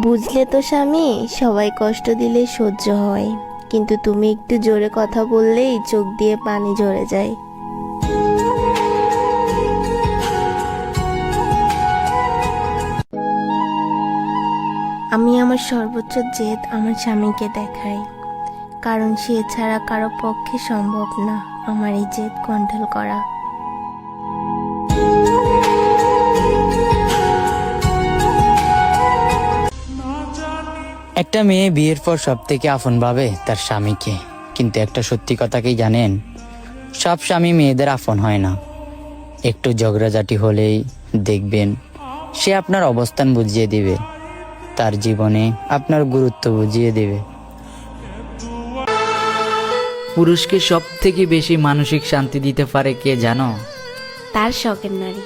বুঝলে তো স্বামী, সবাই কষ্ট দিলে সহ্য হয়, কিন্তু তুমি একটু জোরে কথা বললেই চোখ দিয়ে পানি ঝরে যায়। আমি আমার সর্বোচ্চ জেদ আমার স্বামীকে দেখাই, কারণ সে ছাড়া কারো পক্ষে সম্ভব না আমার এই জেদ কন্ট্রোল করা। একটা মেয়ে বিয়ের পর সব থেকে আপন ভাবে তার স্বামীকে, কিন্তু একটা সত্যি কথা কি জানেন, সব স্বামী মেয়েদের আপন হয় না। একটু ঝগড়াঝাটি হলেই দেখবেন সে আপনার অবস্থান বুঝিয়ে দিবে, তার জীবনে আপনার গুরুত্ব বুঝিয়ে দিবে। পুরুষকে সব থেকে বেশি মানসিক শান্তি দিতে পারে কে জানো? তার শখের নারী।